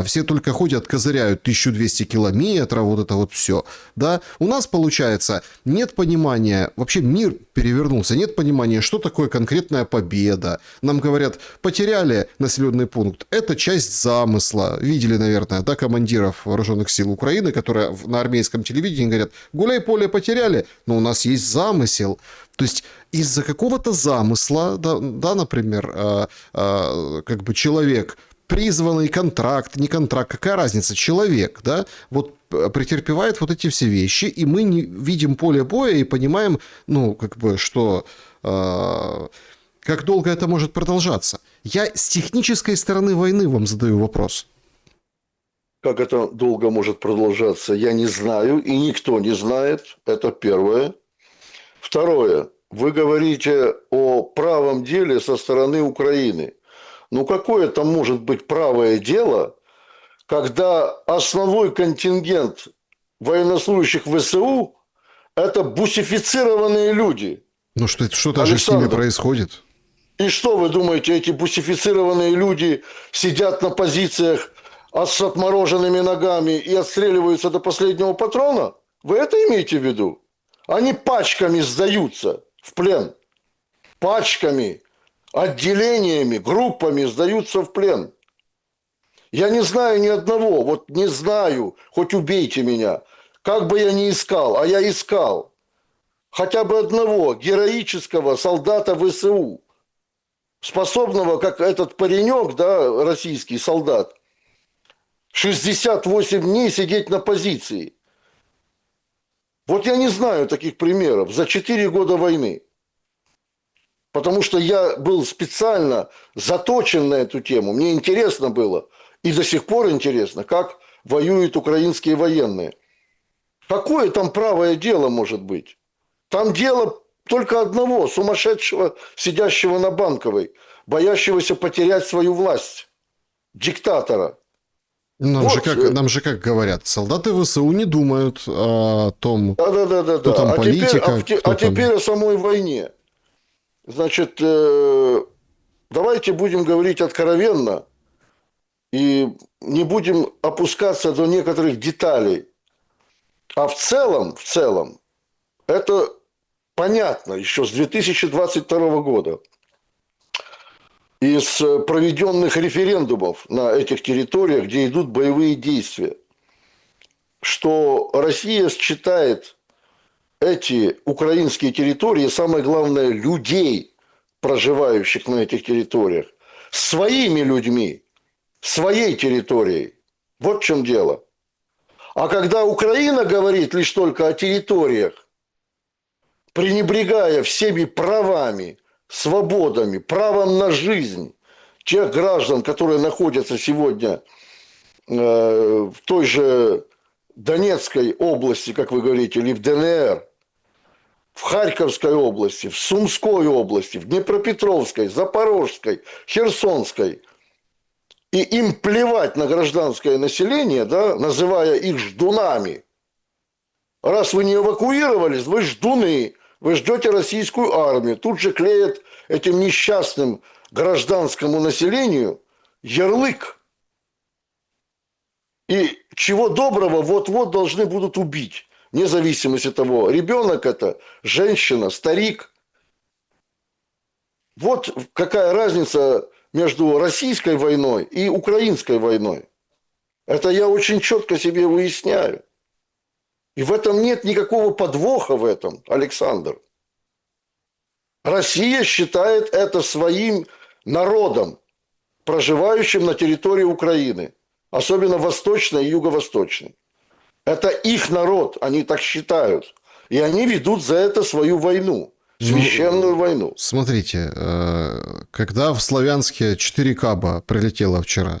Все только ходят, козыряют 1200 километров, вот это вот все. Да? У нас, получается, нет понимания, вообще мир перевернулся, нет понимания, что такое конкретная победа. Нам говорят, потеряли населенный пункт. Это часть замысла. Видели, наверное, да, командиров вооруженных сил Украины, которые на армейском телевидении говорят, гуляй-поле потеряли, но у нас есть замысел. То есть из-за какого-то замысла, да, например, как бы человек призванный контракт, не контракт, какая разница, человек, да, вот претерпевает вот эти все вещи, и мы не видим поле боя и понимаем, ну, как бы, что... как долго это может продолжаться? Я с технической стороны войны вам задаю вопрос. Как это долго может продолжаться, я не знаю, и никто не знает. Это первое. Второе. Вы говорите о правом деле со стороны Украины. Ну, какое там может быть правое дело, когда основной контингент военнослужащих ВСУ – это бусифицированные люди? Ну, что-то же с ними Александр, происходит. и что вы думаете, эти бусифицированные люди сидят на позициях с отмороженными ногами и отстреливаются до последнего патрона? Вы это имеете в виду? Они пачками сдаются в плен. Пачками, отделениями, группами сдаются в плен. Я не знаю ни одного, вот не знаю, хоть убейте меня, как бы я ни искал, а я искал хотя бы одного героического солдата ВСУ, способного, как этот паренек, да, российский солдат, 68 дней сидеть на позиции. Вот я не знаю таких примеров за 4 года войны. Потому что я был специально заточен на эту тему. Мне интересно было, и до сих пор интересно, как воюют украинские военные. Какое там правое дело может быть? Там дело только одного, сумасшедшего, сидящего на Банковой, боящегося потерять свою власть, диктатора. Вот. Нам же как говорят, солдаты ВСУ не думают о том, Да. кто там политика, кто там... теперь о самой войне. Значит, давайте будем говорить откровенно и не будем опускаться до некоторых деталей. А в целом, это понятно еще с 2022 года. Из проведенных референдумов на этих территориях, где идут боевые действия, что Россия считает эти украинские территории, самое главное, людей, проживающих на этих территориях, своими людьми, своей территорией. Вот в чем дело. А когда Украина говорит лишь только о территориях, пренебрегая всеми правами, свободами, правом на жизнь тех граждан, которые находятся сегодня в той же Донецкой области, как вы говорите, или в ДНР, в Харьковской области, в Сумской области, в Днепропетровской, Запорожской, Херсонской, и им плевать на гражданское население, да, называя их ждунами. Раз вы не эвакуировались, вы ждуны, вы ждете российскую армию. Тут же клеят этим несчастным гражданскому населению ярлык. И чего доброго, вот-вот должны будут убить. Вне зависимости от того, ребенок это, женщина, старик. Вот какая разница между российской войной и украинской войной. Это я очень четко себе выясняю. И в этом нет никакого подвоха в этом, Александр. Россия считает это своим народом, проживающим на территории Украины, особенно восточной и юго-восточной. Это их народ, они так считают. И они ведут за это свою войну, священную войну. Смотрите, когда в Славянске 4 каба прилетело вчера,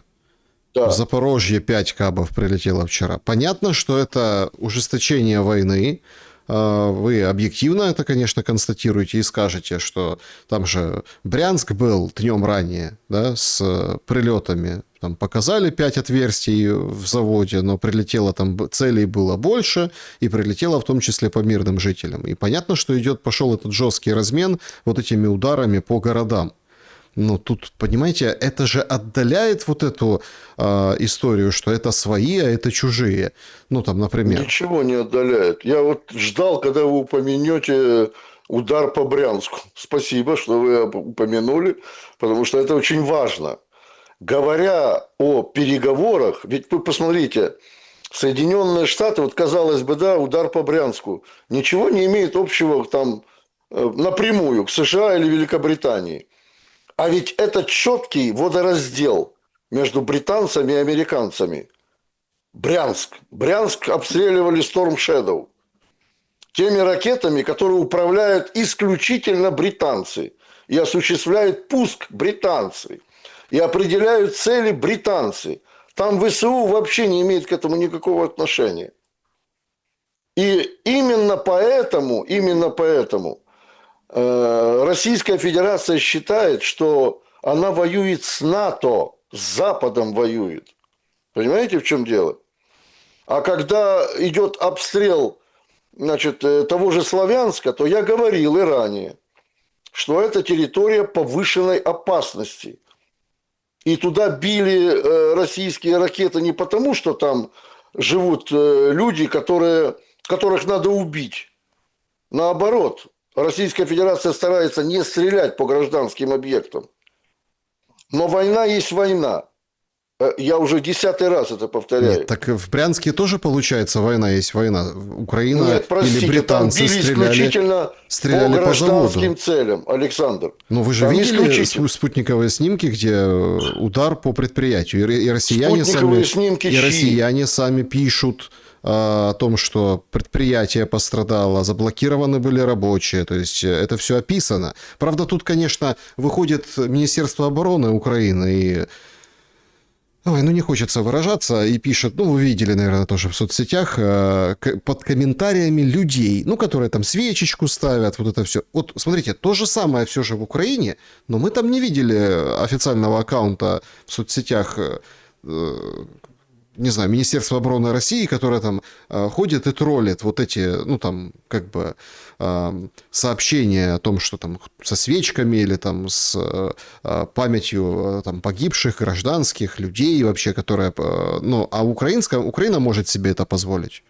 Да. в Запорожье 5 кабов прилетело вчера. Понятно, что это ужесточение войны. Вы объективно это, конечно, констатируете и скажете, что там же Брянск был днем ранее, да, с прилетами. Там показали 5 отверстий в заводе, но прилетело там, целей было больше, и прилетело в том числе по мирным жителям. И понятно, что пошел этот жесткий размен вот этими ударами по городам. Но тут, понимаете, это же отдаляет вот эту историю, что это свои, а это чужие. Ну, там, например. Ничего не отдаляет. Я вот ждал, когда вы упомянете удар по Брянску. Спасибо, что вы упомянули, потому что это очень важно. Говоря о переговорах, ведь вы посмотрите, Соединенные Штаты, вот казалось бы, да, удар по Брянску, ничего не имеет общего там напрямую к США или Великобритании. А ведь это четкий водораздел между британцами и американцами. Брянск. Брянск обстреливали Storm Shadow. Теми ракетами, которые управляют исключительно британцы. И осуществляют пуск британцы. И определяют цели британцы. Там ВСУ вообще не имеет к этому никакого отношения. И именно поэтому Российская Федерация считает, что она воюет с НАТО, с Западом воюет. Понимаете, в чем дело? А когда идет обстрел, значит, того же Славянска, то я говорил и ранее, что это территория повышенной опасности. И туда били российские ракеты не потому, что там живут люди, которых надо убить. Наоборот, Российская Федерация старается не стрелять по гражданским объектам. Но война есть война. Я уже 10-й раз это повторяю. Нет, так в Брянске тоже получается война есть война. Украина Нет, простите, или британцы там били исключительно стреляли по по заводу. гражданским целям, Александр. Но вы же Там видели спутниковые снимки, где удар по предприятию, и россияне Спутниковые сами, снимки и чьи? россияне сами пишут о том, что предприятие пострадало, заблокированы были рабочие, то есть это все описано. Правда, тут, конечно, выходит Министерство обороны Украины и... Ой, ну не хочется выражаться, и пишет, ну вы видели, наверное, тоже в соцсетях, под комментариями людей, ну, которые там свечечку ставят, вот это все. Вот, смотрите, то же самое все же в Украине, но мы там не видели официального аккаунта в соцсетях, не знаю, Министерства обороны России, которое там ходит и троллит вот эти, ну, там, как бы, сообщения о том, что там со свечками или там с памятью там погибших гражданских людей вообще, которые... Ну, а Украина может себе это позволить.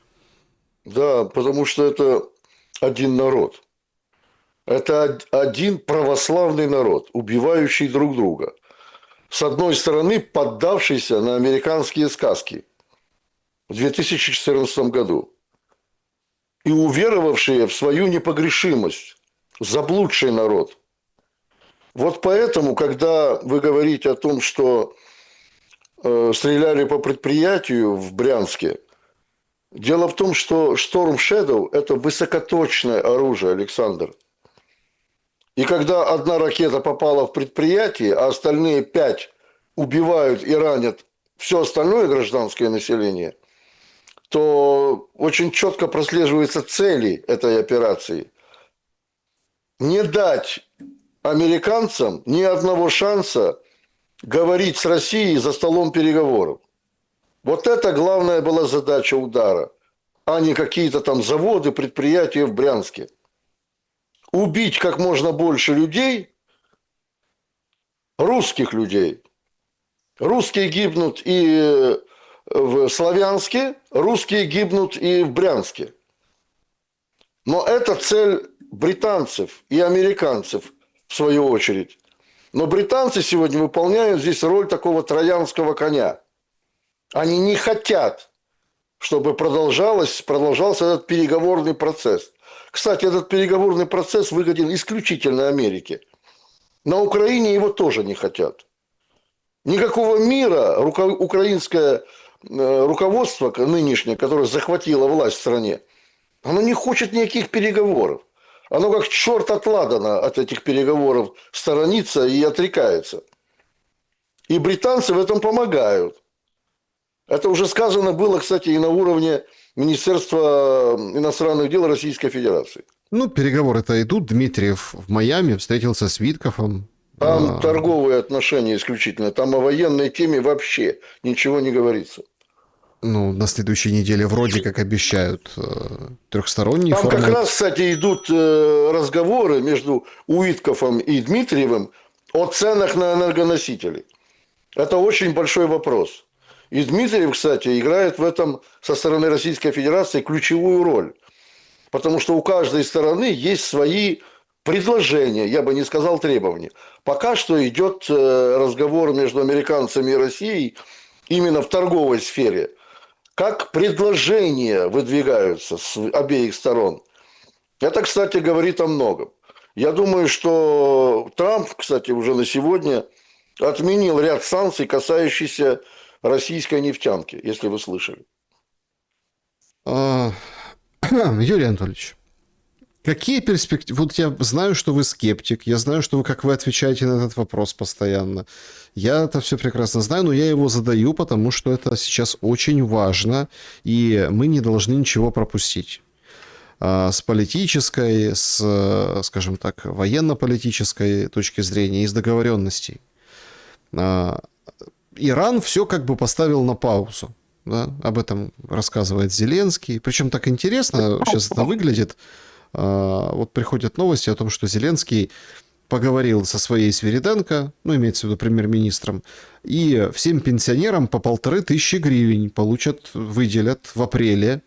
Да, потому что это один народ. Это один православный народ, убивающий друг друга. С одной стороны, поддавшийся на американские сказки в 2014 году и уверовавшие в свою непогрешимость, заблудший народ. Вот поэтому, когда вы говорите о том, что стреляли по предприятию в Брянске, дело в том, что Storm Shadow – это высокоточное оружие, Александр. И когда одна ракета попала в предприятие, а остальные 5 убивают и ранят все остальное гражданское население, то очень четко прослеживаются цели этой операции. Не дать американцам ни одного шанса говорить с Россией за столом переговоров. Вот это главная была задача удара, а не какие-то там заводы, предприятия в Брянске. Убить как можно больше людей, русских людей. Русские гибнут и в Славянске, русские гибнут и в Брянске. Но это цель британцев и американцев, в свою очередь. Но британцы сегодня выполняют здесь роль такого троянского коня. Они не хотят, чтобы продолжался этот переговорный процесс. Кстати, этот переговорный процесс выгоден исключительно Америке. На Украине его тоже не хотят. Никакого мира украинское руководство нынешнее, которое захватило власть в стране, оно не хочет никаких переговоров. Оно как черт от ладана от этих переговоров сторонится и отрекается. И британцы в этом помогают. Это уже сказано было, кстати, и на уровне Министерства иностранных дел Российской Федерации. Ну, переговоры-то идут. Дмитриев в Майами встретился с Виткофом. Там торговые отношения исключительно. Там о военной теме вообще ничего не говорится. Ну, на следующей неделе вроде как обещают трехсторонний Там формат. как раз, кстати, идут разговоры между Уиткофом и Дмитриевым о ценах на энергоносители. Это очень большой вопрос. И Дмитриев, кстати, играет в этом со стороны Российской Федерации ключевую роль. Потому что у каждой стороны есть свои предложения, я бы не сказал требования. Пока что идет разговор между американцами и Россией именно в торговой сфере. Как предложения выдвигаются с обеих сторон. Это, кстати, говорит о многом. Я думаю, что Трамп, кстати, уже на сегодня отменил ряд санкций, касающихся российской нефтянки, если вы слышали. А, Юрий Анатольевич, какие перспективы? Вот я знаю, что вы скептик, я знаю, что как вы отвечаете на этот вопрос постоянно. Я это все прекрасно знаю, но я его задаю, потому что это сейчас очень важно, и мы не должны ничего пропустить. С политической, скажем так, военно-политической точки зрения, из договоренностей. Иран все как бы поставил на паузу. Да? Об этом рассказывает Зеленский. Причем так интересно сейчас это выглядит. Вот приходят новости о том, что Зеленский поговорил со своей Свириденко, ну, имеется в виду премьер-министром, и всем пенсионерам по 1500 гривен выделят в апреле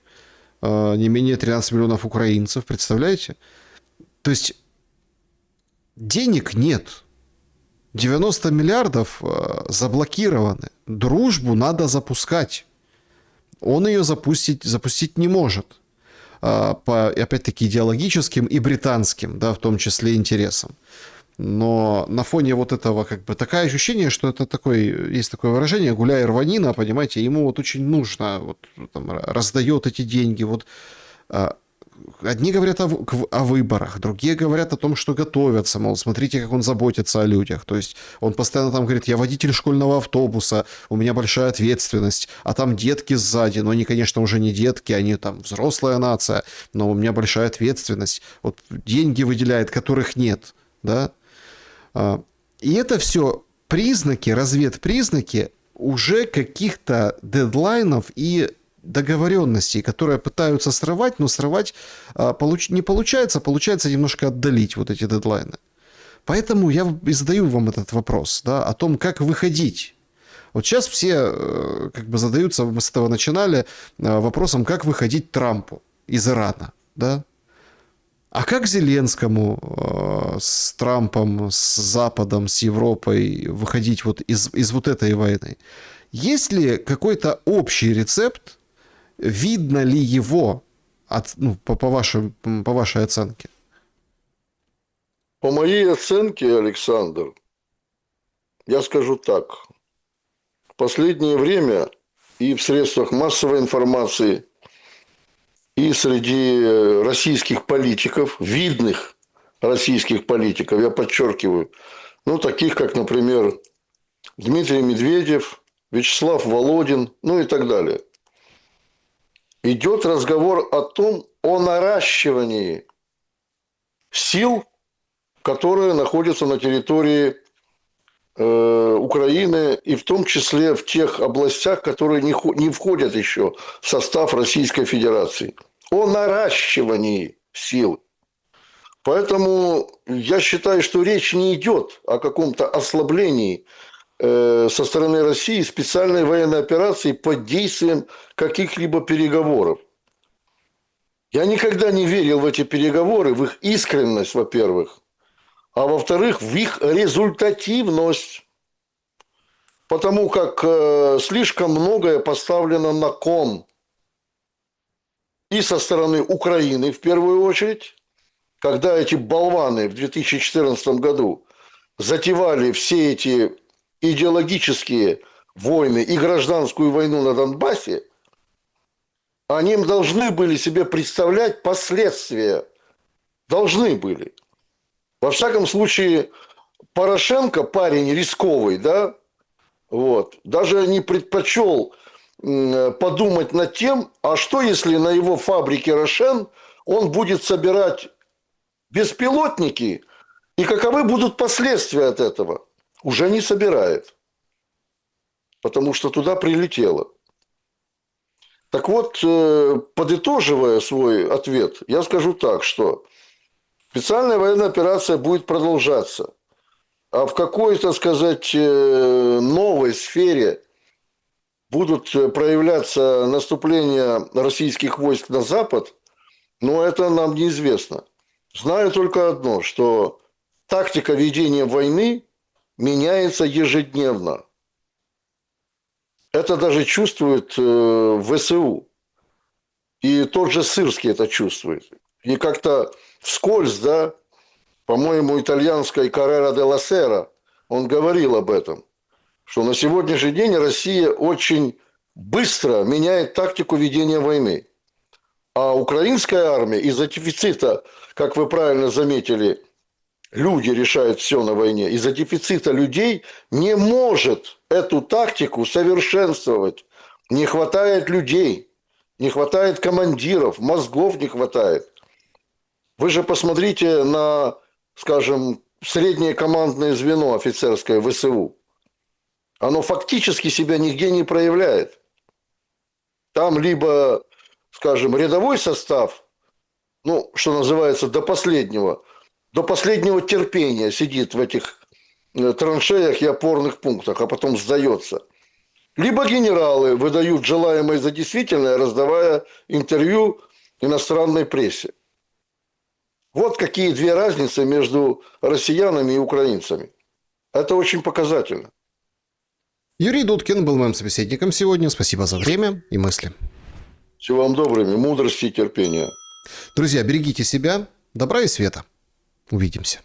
не менее 13 миллионов украинцев. Представляете? То есть денег нет. 90 миллиардов заблокированы. Дружбу надо запускать. Он ее запустить не может. По, опять-таки, идеологическим и британским, да, в том числе, интересам. Но на фоне вот этого, как бы, такое ощущение, что это есть такое выражение, гуляй рванина, понимаете, ему вот очень нужно, вот, там, раздает эти деньги, вот. Одни говорят о выборах, другие говорят о том, что готовятся, мол, смотрите, как он заботится о людях. То есть он постоянно там говорит, я водитель школьного автобуса, у меня большая ответственность, а там детки сзади, но они, конечно, уже не детки, они там взрослая нация, но у меня большая ответственность. Вот деньги выделяет, которых нет, да. И это все признаки, разведпризнаки уже каких-то дедлайнов и договоренностей, которые пытаются срывать, но срывать не получается, получается немножко отдалить вот эти дедлайны. Поэтому я и задаю вам этот вопрос, да, о том, как выходить. Вот сейчас все как бы задаются, мы с этого начинали, вопросом, как выходить Трампу из Ирана, да. А как Зеленскому с Трампом, с Западом, с Европой выходить вот из вот этой войны? Есть ли какой-то общий рецепт? Видно ли его по вашей оценке? По моей оценке, Александр, я скажу так. В последнее время и в средствах массовой информации, и среди российских политиков, видных российских политиков, я подчеркиваю, ну, таких как, например, Дмитрий Медведев, Вячеслав Володин, ну и так далее, идет разговор о наращивании сил, которые находятся на территории Украины, и в том числе в тех областях, которые не входят еще в состав Российской Федерации. О наращивании сил. Поэтому я считаю, что речь не идет о каком-то ослаблении со стороны России специальной военной операции под действием каких-либо переговоров. Я никогда не верил в эти переговоры, в их искренность, во-первых, а во-вторых, в их результативность. Потому как слишком многое поставлено на кон. И со стороны Украины, в первую очередь, когда эти болваны в 2014 году затевали все эти идеологические войны и гражданскую войну на Донбассе, они должны были себе представлять последствия. Должны были. Во всяком случае, Порошенко, парень рисковый, да, вот, даже не предпочел подумать над тем, а что если на его фабрике «Рошен» он будет собирать беспилотники, и каковы будут последствия от этого? Уже не собирает, потому что туда прилетело. Так вот, подытоживая свой ответ, я скажу так, что специальная военная операция будет продолжаться. А в какой, так сказать, новой сфере будут проявляться наступления российских войск на Запад, но это нам неизвестно. Знаю только одно, что тактика ведения войны меняется ежедневно. Это даже чувствует ВСУ. И тот же Сырский это чувствует. И как-то вскользь, да, по-моему, итальянской Carrera della Sera он говорил об этом, что на сегодняшний день Россия очень быстро меняет тактику ведения войны. А украинская армия из-за дефицита, как вы правильно заметили, люди решают все на войне, из-за дефицита людей не может эту тактику совершенствовать. Не хватает людей, не хватает командиров, мозгов не хватает. Вы же посмотрите на, скажем, среднее командное звено офицерское ВСУ. Оно фактически себя нигде не проявляет. Там либо, скажем, рядовой состав, ну, что называется, до последнего терпения сидит в этих траншеях и опорных пунктах, а потом сдается. Либо генералы выдают желаемое за действительное, раздавая интервью иностранной прессе. Вот какие две разницы между россиянами и украинцами. Это очень показательно. Юрий Дудкин был моим собеседником сегодня. Спасибо за время и мысли. Всего вам доброго, мудрости и терпения. Друзья, берегите себя, добра и света. Увидимся.